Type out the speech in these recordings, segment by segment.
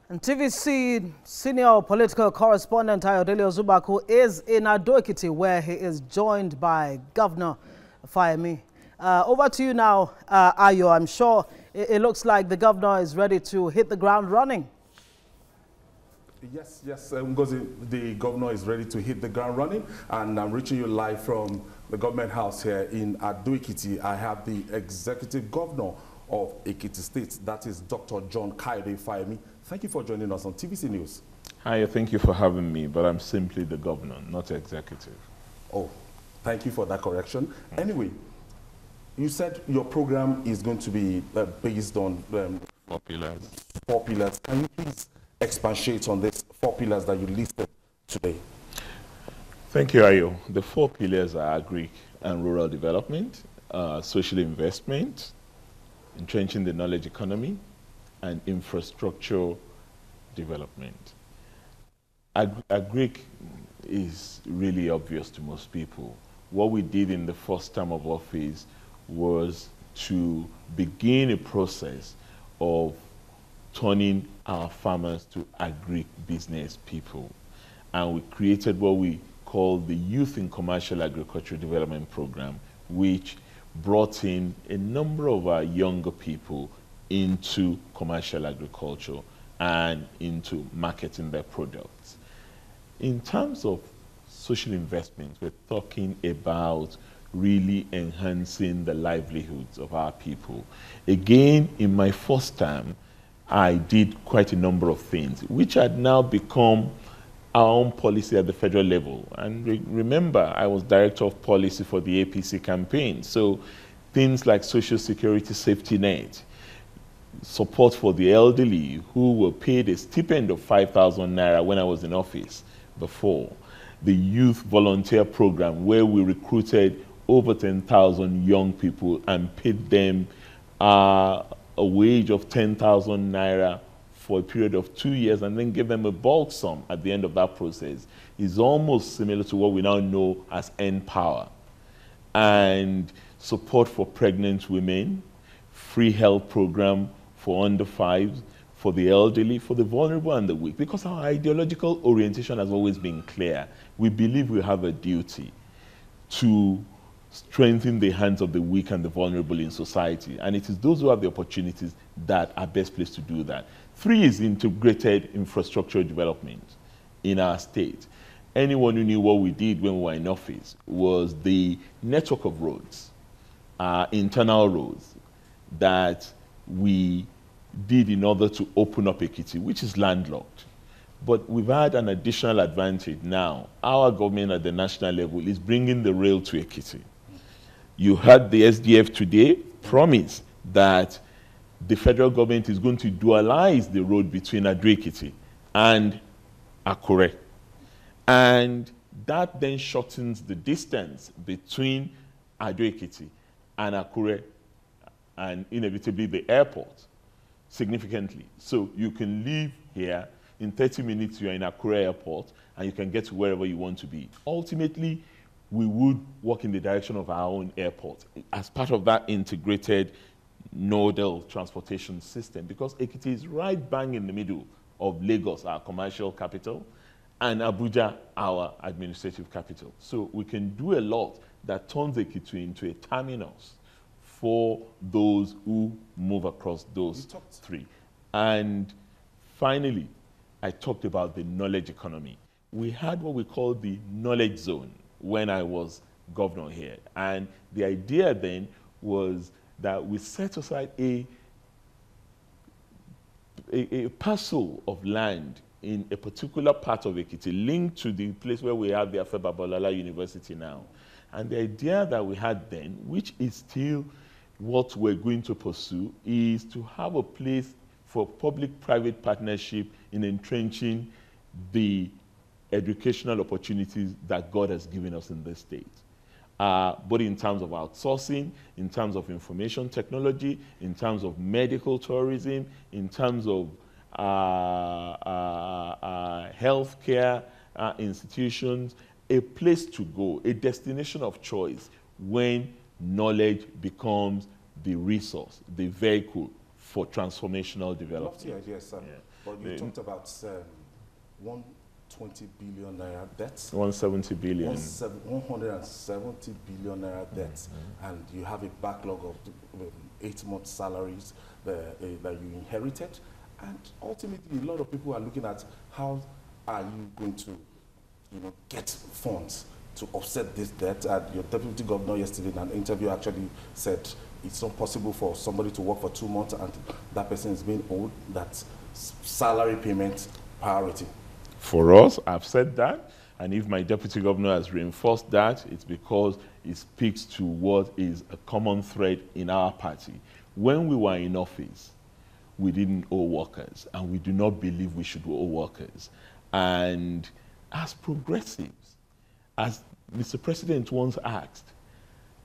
And TVC senior political correspondent Ayodele Ozubaku is in Ekiti, where he is joined by Governor Fayemi. Over to you now, Ayo. I'm sure it looks like the governor is ready to hit the ground running. Yes, Ngozi, the governor is ready to hit the ground running, and I'm reaching you live from the government house here in Ekiti. I have the executive governor of Ekiti State, that is Dr. John Kayode Fayemi. Thank you for joining us on TVC News. Hi, thank you for having me, but I'm simply the governor, not executive. Oh, thank you for that correction. Anyway, you said your program is going to be based on 4 pillars. 4 pillars. Can you please expatiate on these 4 pillars that you listed today? Thank you, Ayo. The 4 pillars are agri and rural development, social investment, entrenching the knowledge economy, and infrastructure development. Agri is really obvious to most people. What we did in the first term of office was to begin a process of turning our farmers to agri-business people. And we created what we call the Youth in Commercial Agriculture Development Program, which brought in a number of our younger people into commercial agriculture and into marketing their products. In terms of social investment, we're talking about really enhancing the livelihoods of our people. Again, in my first term, I did quite a number of things, which had now become our own policy at the federal level. And remember, I was director of policy for the APC campaign. So things like social security safety net, support for the elderly who were paid a stipend of 5,000 naira when I was in office before, the youth volunteer program where we recruited over 10,000 young people and paid them a wage of 10,000 naira for a period of 2 years and then give them a bulk sum at the end of that process is almost similar to what we now know as N-Power. And support for pregnant women, free health program for under 5s, for the elderly, for the vulnerable and the weak. Because our ideological orientation has always been clear. We believe we have a duty to strengthen the hands of the weak and the vulnerable in society. And it is those who have the opportunities that are best placed to do that. 3 is integrated infrastructure development in our state. Anyone who knew what we did when we were in office was the network of roads, internal roads, that we did in order to open up Ekiti, which is landlocked. But we've had an additional advantage now. Our government at the national level is bringing the rail to Ekiti. You heard the SDF today promise that the federal government is going to dualize the road between Ekiti and Akure. And that then shortens the distance between Ekiti and Akure and inevitably the airport significantly. So you can leave here, in 30 minutes you're in Akure Airport and you can get to wherever you want to be. Ultimately, we would work in the direction of our own airport as part of that integrated nodal transportation system, because Ekiti is right bang in the middle of Lagos, our commercial capital, and Abuja, our administrative capital. So we can do a lot that turns Ekiti into a terminus for those who move across those 3. And finally, I talked about the knowledge economy. We had what we call the knowledge zone when I was governor here. And the idea then was that we set aside a parcel of land in a particular part of Ekiti, linked to the place where we have the Afe Babalola University now. And the idea that we had then, which is still what we're going to pursue, is to have a place for public-private partnership in entrenching the educational opportunities that God has given us in this state. But in terms of outsourcing, in terms of information technology, in terms of medical tourism, in terms of healthcare institutions, a place to go, a destination of choice when knowledge becomes the resource, the vehicle for transformational development. Love the idea, sir. Yeah. But you talked about 120 billion naira debt. 170 billion. 170 billion naira debt. And you have a backlog of 8 months salaries that you inherited. And ultimately, a lot of people are looking at how are you going to get funds to offset this debt. And your deputy governor yesterday in an interview actually said it's not possible for somebody to work for 2 months and that person is being owed that salary payment priority. For us, I've said that, and if my deputy governor has reinforced that, it's because it speaks to what is a common thread in our party. When we were in office, we didn't owe workers, and we do not believe we should owe workers. And as progressives, as Mr. President once asked,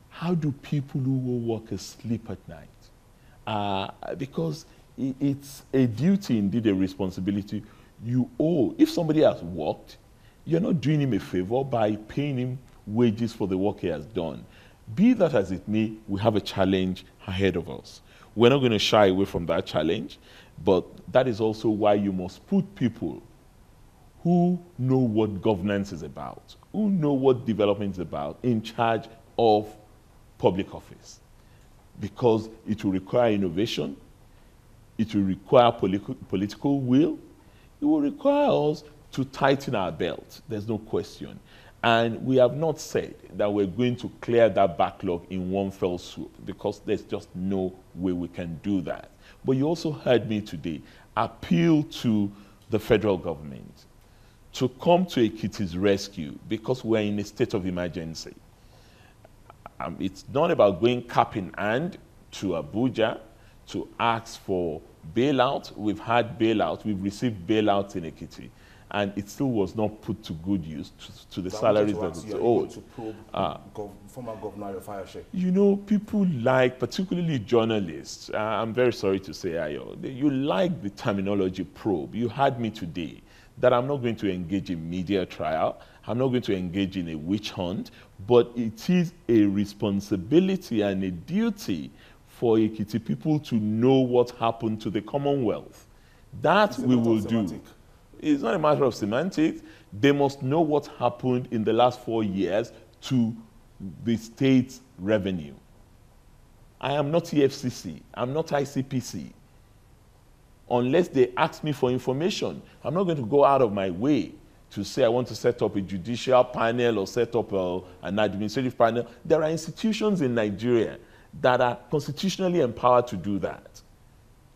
how do people who owe workers sleep at night? Because it's a duty, indeed a responsibility you owe. If somebody has worked, you're not doing him a favor by paying him wages for the work he has done. Be that as it may, we have a challenge ahead of us. We're not going to shy away from that challenge, but that is also why you must put people who know what governance is about, who know what development is about, in charge of public office. Because it will require innovation, it will require political will, it will require us to tighten our belt, there's no question. And we have not said that we're going to clear that backlog in one fell swoop, because there's just no way we can do that. But you also heard me today appeal to the federal government to come to Ekiti's rescue, because we're in a state of emergency. It's not about going cap in hand to Abuja to ask for bailout. We've had bailout, we've received bailouts in Ekiti, and it still was not put to good use to the salaries that it's owed. To probe former Governor Fayemi. You know, people like, particularly journalists, I'm very sorry to say, Ayo, you like the terminology probe. You heard me today that I'm not going to engage in media trial, I'm not going to engage in a witch hunt, but it is a responsibility and a duty for Ekiti people to know what happened to the Commonwealth. That we will do. It's not a matter of semantics. They must know what happened in the last 4 years to the state's revenue. I am not EFCC. I'm not ICPC. Unless they ask me for information, I'm not going to go out of my way to say I want to set up a judicial panel or set up an administrative panel. There are institutions in Nigeria that are constitutionally empowered to do that.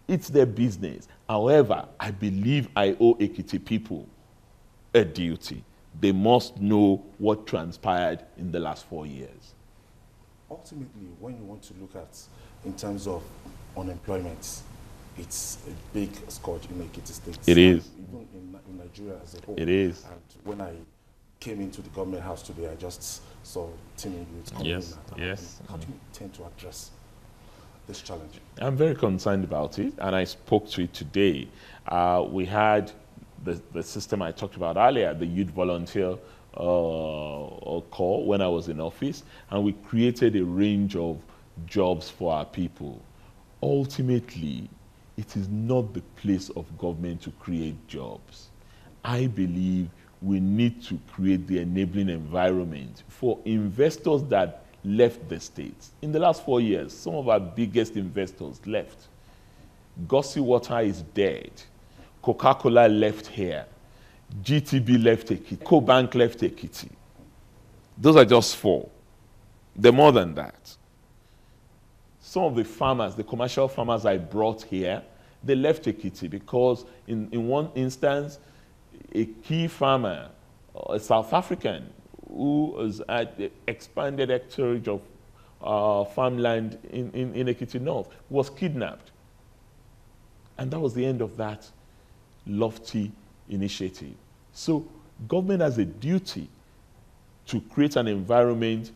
It's their business. However, I believe I owe Ekiti people a duty. They must know what transpired in the last 4 years. Ultimately, when you want to look at, in terms of unemployment, it's a big scourge in Ekiti State. It is. Even in Nigeria as a whole. It is. And when I came into the government house today, I just saw teeming youth coming in. Yes. How do you intend to address this challenge? I'm very concerned about it, and I spoke to it today. We had the system I talked about earlier, the youth volunteer call when I was in office, and we created a range of jobs for our people. Ultimately, it is not the place of government to create jobs. I believe we need to create the enabling environment for investors that left the states. In the last 4 years, some of our biggest investors left. Gussie Water is dead. Coca-Cola left here. GTB left Ekiti. CoBank left Ekiti. Those are just 4. They're more than that. Some of the farmers, the commercial farmers I brought here, they left Ekiti because in one instance, a key farmer, a South African, who was at the expanded hectarage of farmland in Ekiti North, was kidnapped. And that was the end of that lofty initiative. So government has a duty to create an environment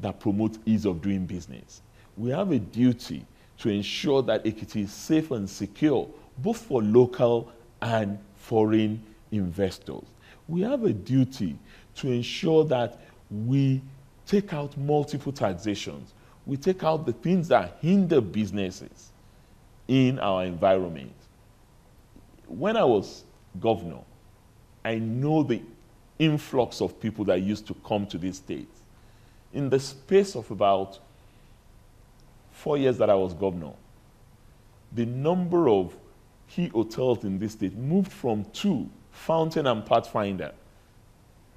that promotes ease of doing business. We have a duty to ensure that Ekiti is safe and secure, both for local and foreign investors. We have a duty to ensure that we take out multiple taxations. We take out the things that hinder businesses in our environment. when I was governor, I know the influx of people that used to come to this state. In the space of about 4 years that I was governor, the number of key hotels in this state moved from 2, Fountain and Pathfinder,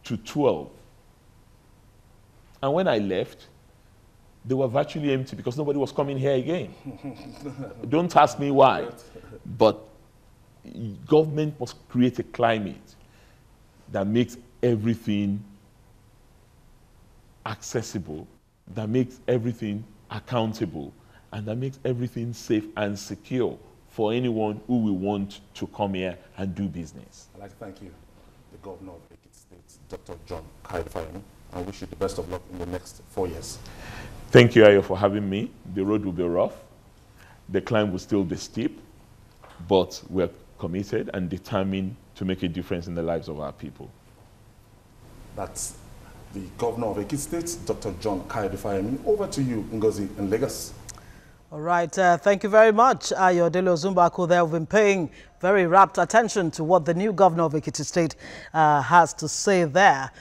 to 12. And when I left, they were virtually empty because nobody was coming here again. Don't ask me why, but government must create a climate that makes everything accessible, that makes everything accountable, and that makes everything safe and secure for anyone who will want to come here and do business. I'd like to thank you, the Governor of Ekiti State, Dr. John Kayode Fayemi, and wish you the best of luck in the next 4 years. Thank you, Ayo, for having me. The road will be rough. The climb will still be steep, but we're committed and determined to make a difference in the lives of our people. That's the Governor of Ekiti State, Dr. John Kayode Fayemi. Over to you, Ngozi, in Lagos. All right, thank you very much, Ayodele Ozumbako. They have been paying very rapt attention to what the new governor of Ekiti State has to say there.